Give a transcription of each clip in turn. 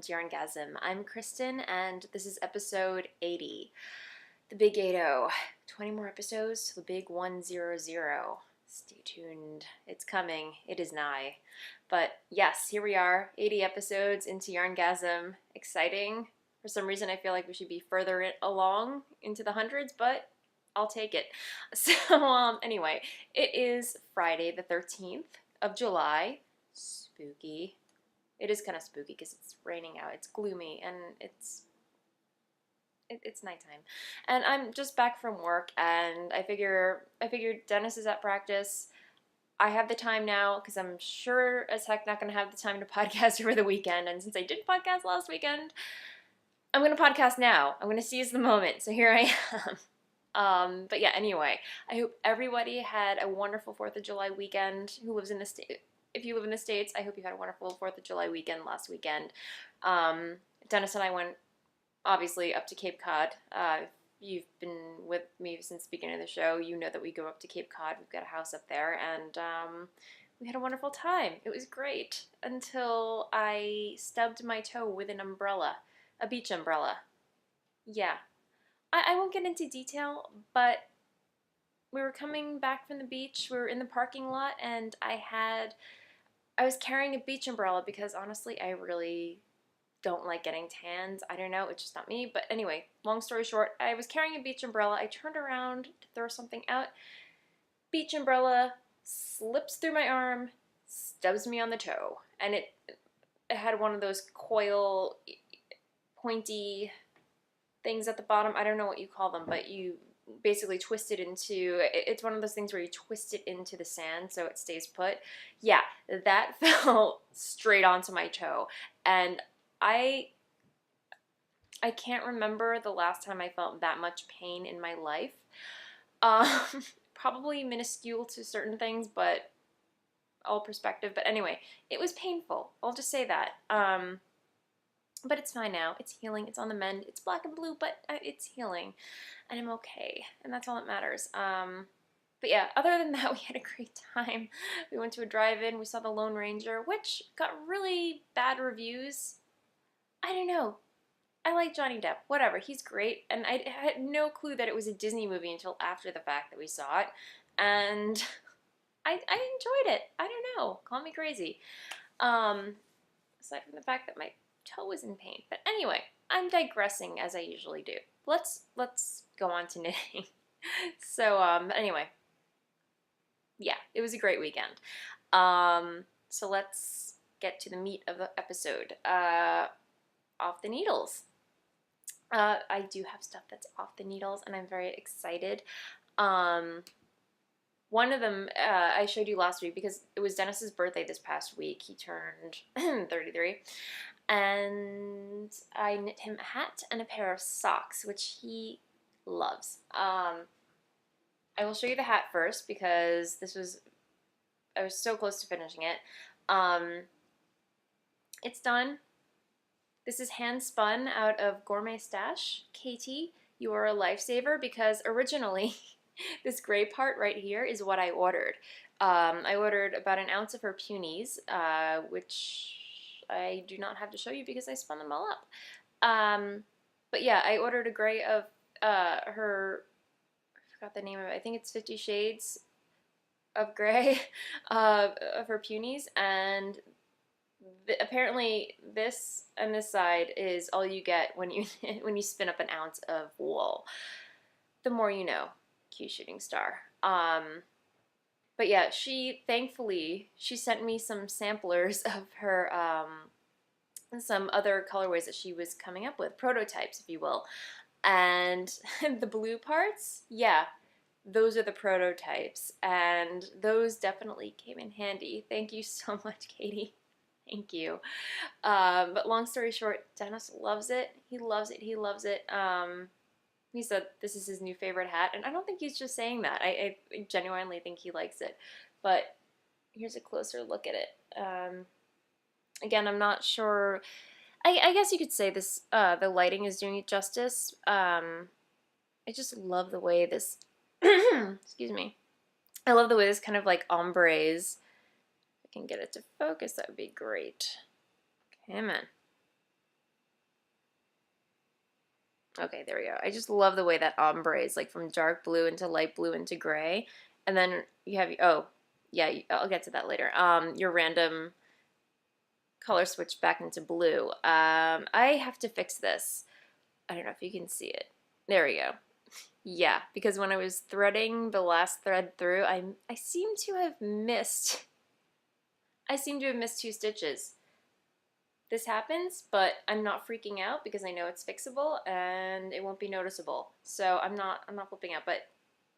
to YarnGasm. I'm Kristen, and this is episode 80. The big 80. 20 more episodes to the big 100. Stay tuned. It's coming. It is nigh. But yes, here we are, 80 episodes into YarnGasm. Exciting. For some reason, I feel like we should be further along into the hundreds, but I'll take it. So, anyway, it is Friday the 13th of July. Spooky. It is kind of spooky because it's raining out. It's gloomy and it's nighttime. And I'm just back from work, and I figured Dennis is at practice. I have the time now because I'm sure as heck not going to have the time to podcast over the weekend. And since I didn't podcast last weekend, I'm going to podcast now. I'm going to seize the moment. So here I am. But yeah, anyway, I hope everybody had a wonderful 4th of July weekend who lives in the state. If you live in the States, I hope you had a wonderful 4th of July weekend last weekend. Dennis and I went, obviously, up to Cape Cod. If you've been with me since the beginning of the show, you know that we go up to Cape Cod. We've got a house up there, and we had a wonderful time. It was great until I stubbed my toe with an umbrella, a beach umbrella. Yeah. I won't get into detail, but we were coming back from the beach. We were in the parking lot, and I was carrying a beach umbrella because honestly, I really don't like getting tans. I don't know, it's just not me. But anyway, long story short, I was carrying a beach umbrella. I turned around to throw something out. Beach umbrella slips through my arm, stubs me on the toe. And it had one of those coil, pointy things at the bottom. I don't know what you call them, but you basically twist it into, it's one of those things where you twist it into the sand so it stays put. Yeah, that fell straight onto my toe. And I can't remember the last time I felt that much pain in my life. Probably minuscule to certain things, but all perspective. But anyway, it was painful. I'll just say that. But it's fine now. It's healing. It's on the mend. It's black and blue, but it's healing. And I'm okay. And that's all that matters. But yeah, other than that, we had a great time. We went to a drive-in. We saw The Lone Ranger, which got really bad reviews. I don't know. I like Johnny Depp. Whatever. He's great. And I had no clue that it was a Disney movie until after the fact that we saw it. And I enjoyed it. I don't know. Call me crazy. Aside from the fact that my toe was in pain. But anyway, I'm digressing as I usually do. Let's go on to knitting. So, anyway. Yeah, it was a great weekend. So let's get to the meat of the episode. Off the needles. I do have stuff that's off the needles, and I'm very excited. One of them I showed you last week because it was Dennis's birthday this past week. He turned 33. And I knit him a hat and a pair of socks, which he loves. I will show you the hat first because I was so close to finishing it. It's done. This is hand spun out of Gourmet Stash. Katie, you are a lifesaver because originally this gray part right here is what I ordered. I ordered about an ounce of her peonies, which I do not have to show you because I spun them all up. But yeah, I ordered a gray of her, I forgot the name of it, I think it's 50 Shades of Gray of her peonies, and apparently this and this side is all you get when you when you spin up an ounce of wool. The more you know, Q Shooting Star. But yeah, thankfully, she sent me some samplers of her, some other colorways that she was coming up with, prototypes, if you will. And the blue parts, yeah, those are the prototypes. And those definitely came in handy. Thank you so much, Katie. Thank you. But long story short, Dennis loves it. He loves it. He loves it. He said this is his new favorite hat, and I don't think he's just saying that. I genuinely think he likes it. But here's a closer look at it. Again, I'm not sure. I guess you could say this. The lighting is doing it justice. I just love the way this. Excuse me. I love the way this kind of like ombres. If I can get it to focus, that would be great. Come on. Okay, there we go. I just love the way that ombre is like from dark blue into light blue into gray. And then you have, oh, yeah, I'll get to that later. Your random color switch back into blue. I have to fix this. I don't know if you can see it. There we go. Yeah, because when I was threading the last thread through, I seem to have missed. I seem to have missed 2 stitches. This happens, but I'm not freaking out because I know it's fixable and it won't be noticeable. So I'm not flipping out, but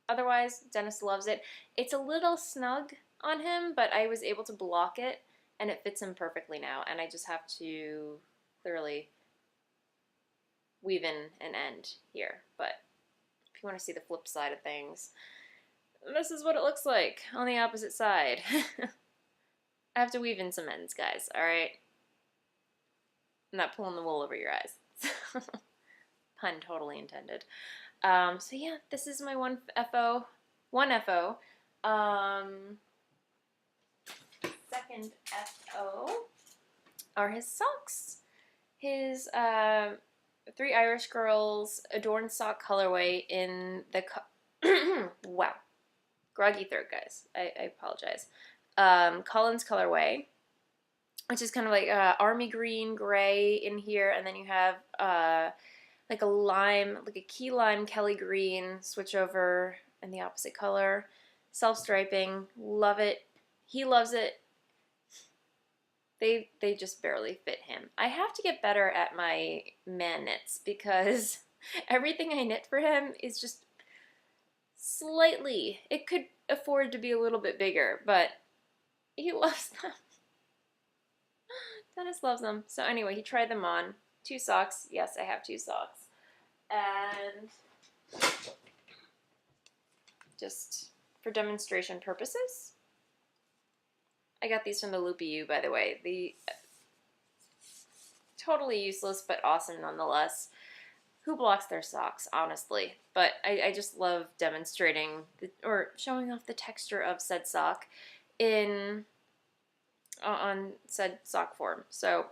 otherwise Dennis loves it. It's a little snug on him, but I was able to block it and it fits him perfectly now, and I just have to thoroughly weave in an end here. But if you want to see the flip side of things, this is what it looks like on the opposite side. I have to weave in some ends, guys, alright? I'm not pulling the wool over your eyes. Pun totally intended. So yeah, this is my one FO. Second FO are his socks. His 3 Irish Girls Adorned Sock colorway in the wow, groggy throat, guys. I apologize. Collins colorway, which is kind of like army green, gray in here, and then you have like a lime, like a key lime Kelly green switch over in the opposite color. Self-striping, love it. He loves it. They just barely fit him. I have to get better at my man knits because everything I knit for him is just slightly, it could afford to be a little bit bigger, but he loves them. Dennis loves them. So anyway, he tried them on. 2 socks. Yes, I have 2 socks. And just for demonstration purposes, I got these from the Loopy U, by the way. The totally useless, but awesome nonetheless. Who blocks their socks, honestly? But I just love demonstrating or showing off the texture of said sock on said sock form. So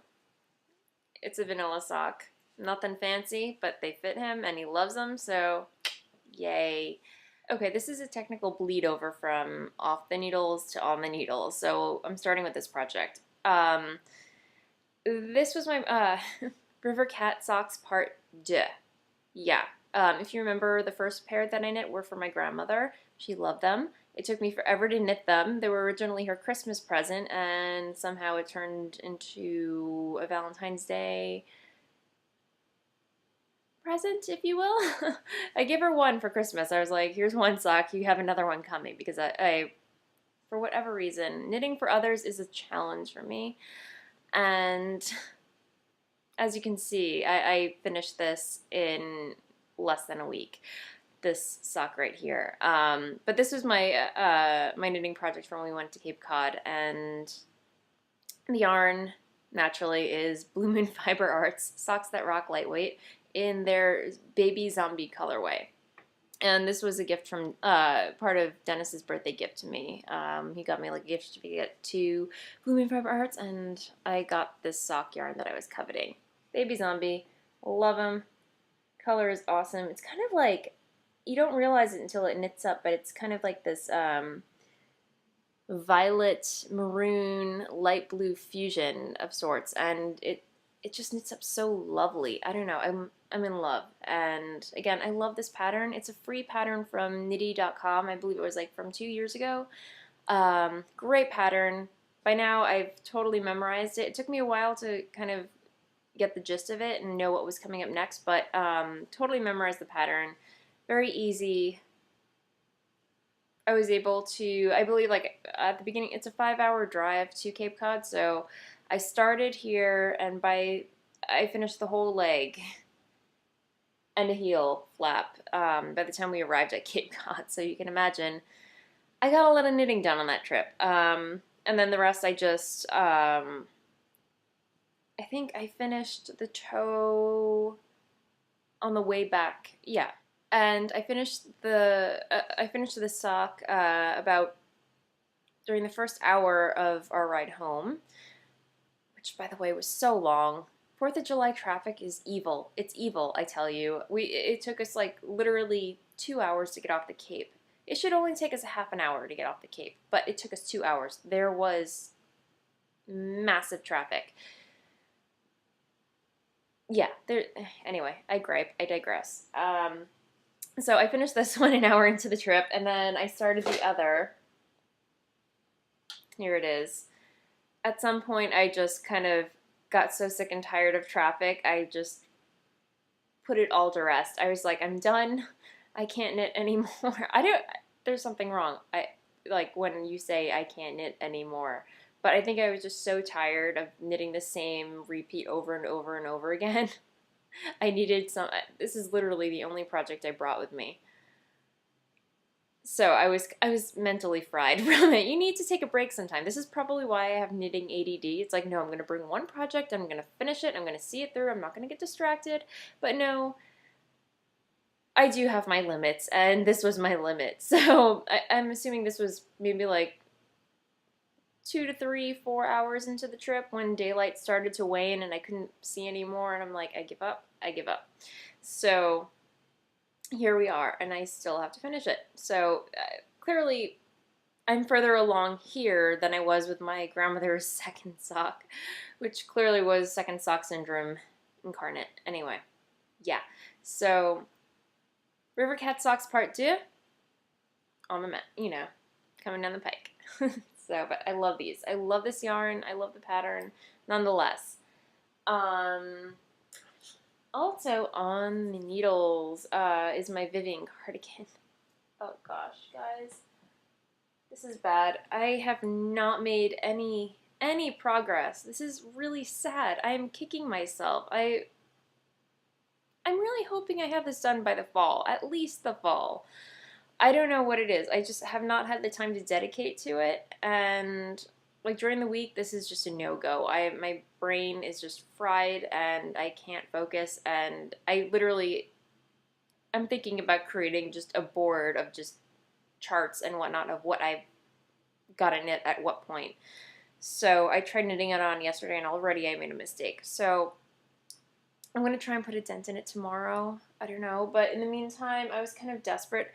it's a vanilla sock. Nothing fancy, but they fit him and he loves them, so yay. Okay, this is a technical bleed over from off the needles to on the needles, so I'm starting with this project. This was my River Cat socks part 2. Yeah, if you remember, the first pair that I knit were for my grandmother. She loved them. It took me forever to knit them. They were originally her Christmas present, and somehow it turned into a Valentine's Day present, if you will. I gave her one for Christmas. I was like, here's one sock, you have another one coming, because I for whatever reason, knitting for others is a challenge for me. And as you can see, I finished this in less than a week. This sock right here. But this was my my knitting project from when we went to Cape Cod, and the yarn naturally is Blue Moon Fiber Arts Socks That Rock Lightweight in their baby zombie colorway. And this was a gift from part of Dennis's birthday gift to me. He got me like a gift certificate to Blue Moon Fiber Arts, and I got this sock yarn that I was coveting. Baby zombie, love him. Color is awesome. It's kind of like, you don't realize it until it knits up, but it's kind of like this violet, maroon, light blue fusion of sorts, and it just knits up so lovely. I don't know, I'm in love. And again, I love this pattern. It's a free pattern from Knitty.com. I believe it was like from 2 years ago. Great pattern. By now I've totally memorized it. It took me a while to kind of get the gist of it and know what was coming up next, but totally memorized the pattern. Very easy. I was able to, I believe like at the beginning, it's a 5-hour drive to Cape Cod, so I started here, and I finished the whole leg and a heel flap by the time we arrived at Cape Cod, so you can imagine I got a lot of knitting done on that trip. And then the rest I just, I think I finished the toe on the way back, yeah. And I finished the sock about during the first hour of our ride home, which by the way was so long. 4th of July traffic is evil. It's evil, I tell you. It took us like literally 2 hours to get off the Cape. It should only take us a half an hour to get off the Cape, but it took us 2 hours. There was massive traffic. Yeah, anyway, I gripe. I digress. So I finished this one an hour into the trip, and then I started the other. Here it is. At some point, I just kind of got so sick and tired of traffic, I just put it all to rest. I was like, I'm done. I can't knit anymore. There's something wrong. Like when you say I can't knit anymore. But I think I was just so tired of knitting the same repeat over and over and over again. I needed this is literally the only project I brought with me. So I was mentally fried from it. You need to take a break sometime. This is probably why I have knitting ADD. It's like, no, I'm going to bring one project, I'm going to finish it, I'm going to see it through, I'm not going to get distracted. But no, I do have my limits, and this was my limit. So I'm assuming this was maybe like 2 to 3, 4 hours into the trip when daylight started to wane and I couldn't see anymore, and I'm like, I give up. So here we are, and I still have to finish it. So clearly I'm further along here than I was with my grandmother's second sock, which clearly was second sock syndrome incarnate. Anyway, yeah. So River Cat Socks Part 2, on the coming down the pike. So, but I love these. I love this yarn. I love the pattern, nonetheless. Also on the needles is my Vivian cardigan. Oh gosh, guys, this is bad. I have not made any progress. This is really sad. I'm kicking myself. I'm really hoping I have this done by the fall, at least the fall. I don't know what it is. I just have not had the time to dedicate to it, and like during the week, this is just a no-go. My brain is just fried, and I can't focus, and I'm thinking about creating just a board of just charts and whatnot of what I've got to knit at what point. So I tried knitting it on yesterday, and already I made a mistake. So I'm going to try and put a dent in it tomorrow. I don't know, but in the meantime, I was kind of desperate.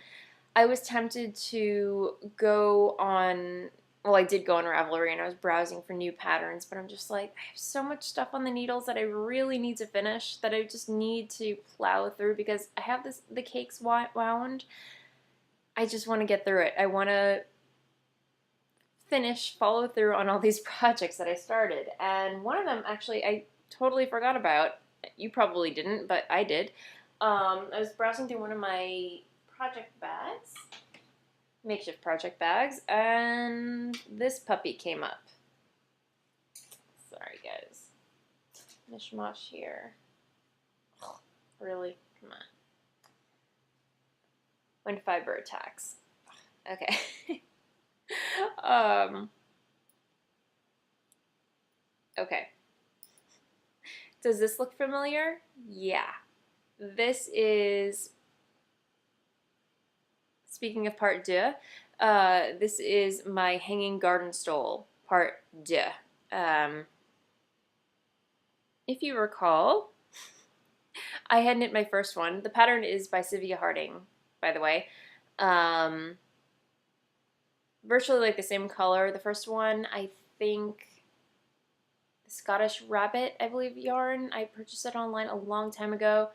I was tempted to go on, well, I did go on Ravelry, and I was browsing for new patterns, but I'm just like, I have so much stuff on the needles that I really need to finish, that I just need to plow through, because I have the cakes wound. I just want to get through it. I want to follow through on all these projects that I started, and one of them, actually, I totally forgot about. You probably didn't, but I did. I was browsing through one of my makeshift project bags, and this puppy came up. Sorry, guys. Mishmash here. Really? Come on. When fiber attacks. Okay. Okay. Does this look familiar? Yeah. This is, speaking of part 2, this is my hanging garden stole, part 2. If you recall, I had knit my first one. The pattern is by Sylvia Harding, by the way. Virtually like the same color. The first one, I think, the Scottish Rabbit, I believe, yarn. I purchased it online a long time ago.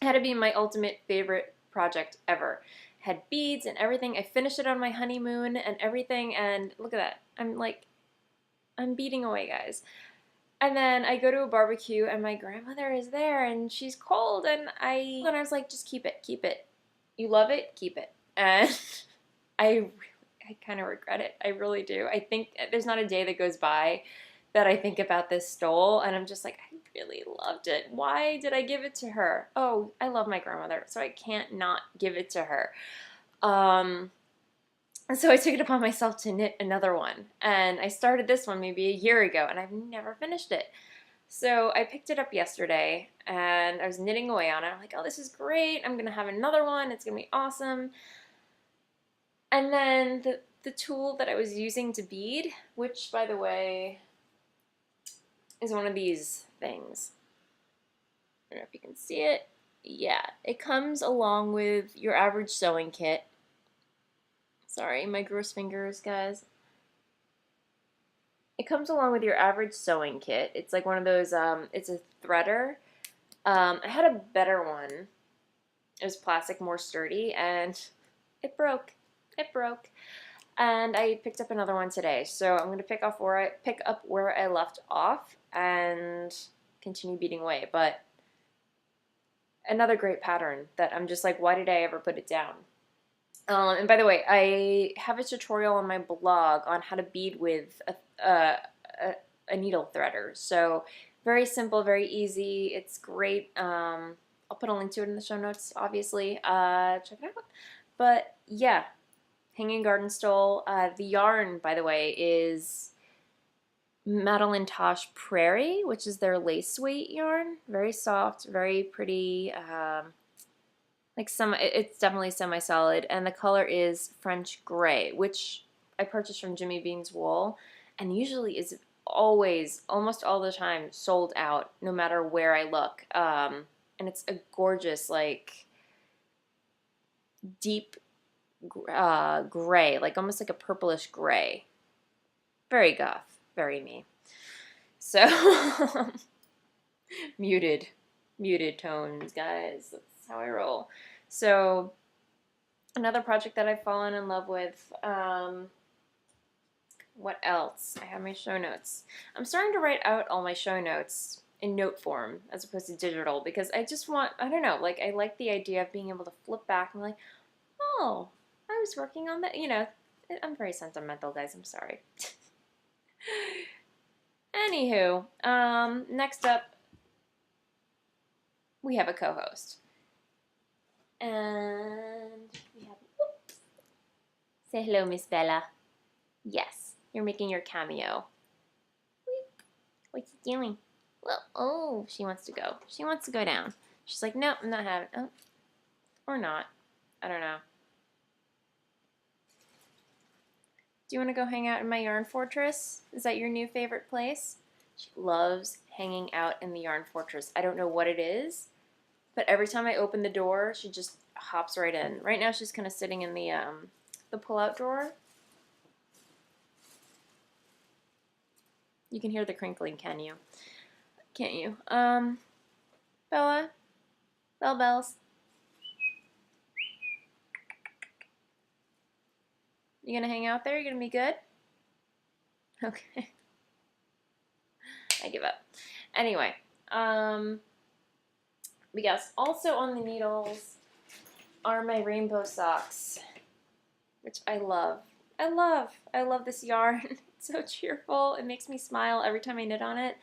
It had to be my ultimate favorite project ever. It had beads and everything. I finished it on my honeymoon and everything, and look at that. I'm beating away, guys. And then I go to a barbecue, and my grandmother is there, and she's cold, and I was like, just keep it, keep it. You love it, keep it. And I kind of regret it. I really do. I think there's not a day that goes by that I think about this stole, and I'm just like, I really loved it. Why did I give it to her? Oh, I love my grandmother, so I can't not give it to her. And so I took it upon myself to knit another one, and I started this one maybe a year ago, and I've never finished it. So I picked it up yesterday, and I was knitting away on it. I'm like, oh, this is great. I'm going to have another one. It's going to be awesome. And then the tool that I was using to bead, which, by the way, is one of these things. I don't know if you can see it. Yeah, it comes along with your average sewing kit. Sorry, my gross fingers, guys. It comes along with your average sewing kit. It's like one of those, it's a threader. I had a better one. It was plastic, more sturdy, and it broke. It broke. And I picked up another one today. So I'm going to pick up where I left off and continue beating away. But another great pattern that I'm just like, why did I ever put it down? And by the way, I have a tutorial on my blog on how to bead with a needle threader. So very simple, very easy. It's great. I'll put a link to it in the show notes, obviously. Check it out. But yeah, hanging garden stole. The yarn, by the way, is Madeline Tosh Prairie, which is their lace weight yarn. Very soft, very pretty. It's definitely semi-solid, and the color is French gray, which I purchased from Jimmy Bean's Wool, and usually is always, almost all the time, sold out, no matter where I look. And it's a gorgeous, like, deep gray, like almost like a purplish gray. Very goth, very me. So, muted tones, guys. That's how I roll. So, another project that I've fallen in love with. What else? I have my show notes. I'm starting to write out all my show notes in note form as opposed to digital because I just want, I don't know, like I like the idea of being able to flip back and like, oh, I was working on that. You know, I'm very sentimental, guys. I'm sorry. Anywho, next up, we have a co-host. And we have, oops. Say hello, Miss Bella. Yes, you're making your cameo. What's he doing? Well, oh, she wants to go. She wants to go down. She's like, no, I'm not having, oh, or not. I don't know. Do you want to go hang out in my yarn fortress? Is that your new favorite place? She loves hanging out in the yarn fortress. I don't know what it is, but every time I open the door, she just hops right in. Right now, she's kind of sitting in the pull-out drawer. You can hear the crinkling, can you? Can't you? Bella? Bells. You gonna hang out there? You gonna be good? Okay. I give up. Anyway, because also on the needles are my rainbow socks, which I love. I love this yarn. It's so cheerful. It makes me smile every time I knit on it.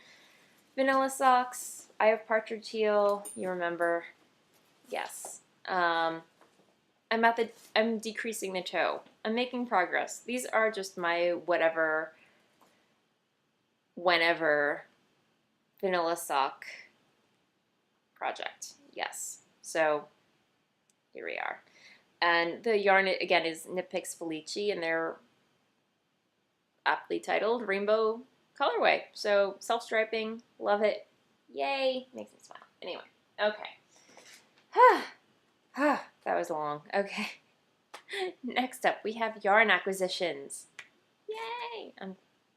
Vanilla socks. I have partridge heel. You remember? Yes. I'm decreasing the toe. I'm making progress. These are just my whenever vanilla sock project. Yes. So here we are. And the yarn, again, is Knit Picks Felici, and they're aptly titled Rainbow Colorway. So self-striping, love it. Yay. Makes me smile. Anyway, okay. That was long. Okay. Next up, we have yarn acquisitions. Yay! I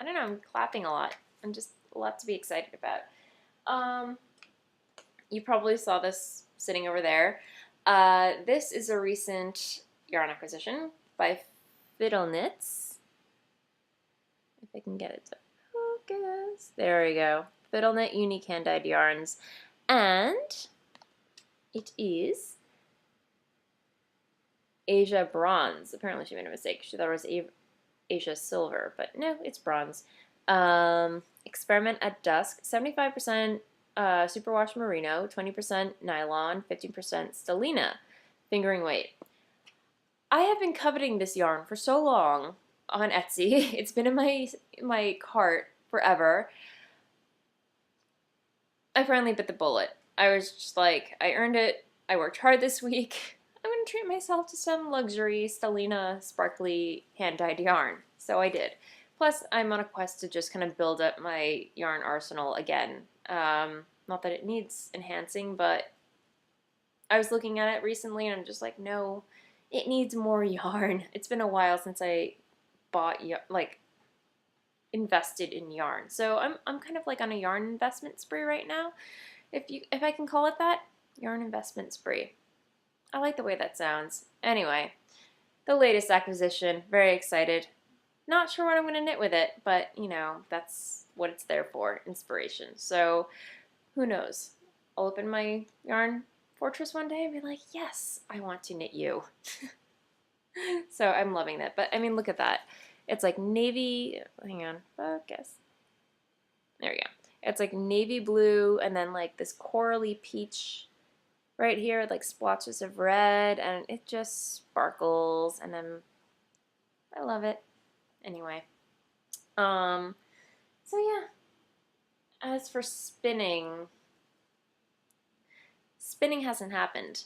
don't know, I'm clapping a lot. I'm just a lot to be excited about. You probably saw this sitting over there. This is a recent yarn acquisition by Fiddle Knits. If I can get it to focus. There we go. Fiddle Knit Unique Hand-Dyed Yarns. And it is Asia Bronze. Apparently she made a mistake. She thought it was Asia Silver, but no, it's bronze. Experiment at Dusk. 75% superwash merino, 20% nylon, 15% stellina. Fingering weight. I have been coveting this yarn for so long on Etsy. It's been in my cart forever. I finally bit the bullet. I was just like, I earned it. I worked hard this week. I'm going to treat myself to some luxury stellina sparkly hand-dyed yarn. So I did. Plus, I'm on a quest to just kind of build up my yarn arsenal again. Not that it needs enhancing, but I was looking at it recently and I'm just like, no, it needs more yarn. It's been a while since I bought, like, invested in yarn. So I'm kind of like on a yarn investment spree right now. If I can call it that, yarn investment spree. I like the way that sounds. Anyway, the latest acquisition, very excited. Not sure what I'm going to knit with it, but you know, that's what it's there for, inspiration. So who knows? I'll open my yarn fortress one day and be like, yes, I want to knit you. So I'm loving that. But I mean, look at that. It's like navy, hang on, focus. There we go. It's like navy blue and then like this corally peach right here, like splotches of red, and it just sparkles, and then I love it. Anyway, so yeah, as for spinning hasn't happened.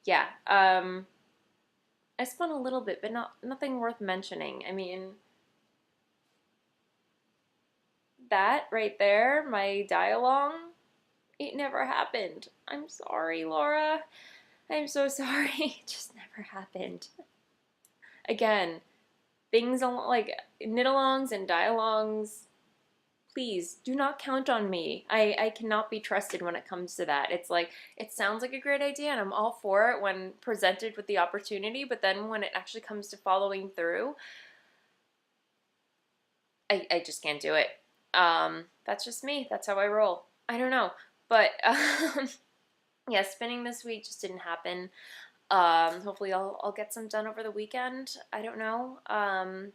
Yeah, I spun a little bit, but nothing worth mentioning. I mean, that right there, my dye-along, it never happened. I'm sorry, Laura. I'm so sorry. It just never happened. Again, things like knit-alongs and dye-alongs, please do not count on me. I cannot be trusted when it comes to that. It's like, it sounds like a great idea and I'm all for it when presented with the opportunity, but then when it actually comes to following through, I just can't do it. That's just me. That's how I roll. I don't know. But yeah, spinning this week just didn't happen. Hopefully I'll get some done over the weekend. I don't know. But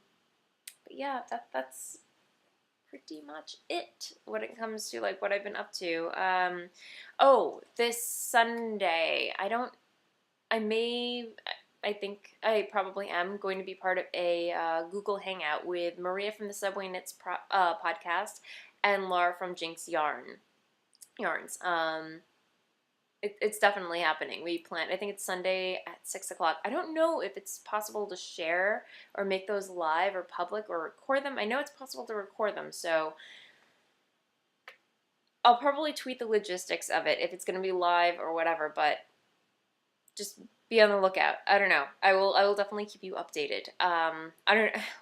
yeah, that's pretty much it when it comes to like what I've been up to. Oh, this Sunday, I think I probably am going to be part of a Google Hangout with Maria from the Subway Knits podcast and Laura from Jinx Yarns. It's definitely happening. We plan, I think it's Sunday at 6 o'clock. I don't know if it's possible to share or make those live or public or record them. I know it's possible to record them, so I'll probably tweet the logistics of it if it's going to be live or whatever, but just be on the lookout. I don't know. I will definitely keep you updated.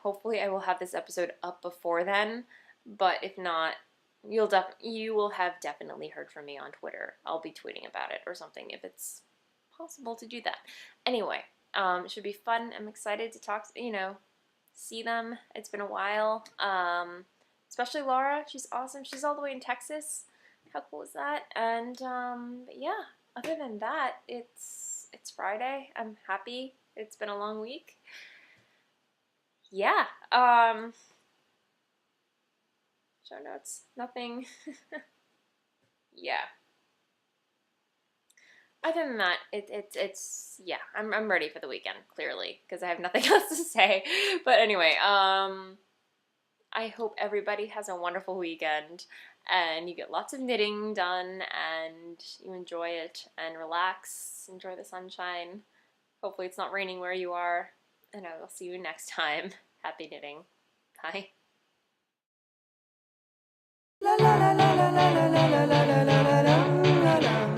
Hopefully I will have this episode up before then, but if not, you will have definitely heard from me on Twitter. I'll be tweeting about it or something if it's possible to do that. Anyway, it should be fun. I'm excited to talk, see them. It's been a while. Especially Laura. She's awesome. She's all the way in Texas. How cool is that? And but yeah, other than that, it's Friday. I'm happy. It's been a long week. Yeah. Show notes. Nothing. Yeah. Other than that, it's yeah. I'm ready for the weekend, clearly, because I have nothing else to say. But anyway, I hope everybody has a wonderful weekend and you get lots of knitting done and you enjoy it and relax, enjoy the sunshine. Hopefully it's not raining where you are, and I will see you next time. Happy knitting. Bye. La la la la la la la la la la la la la la.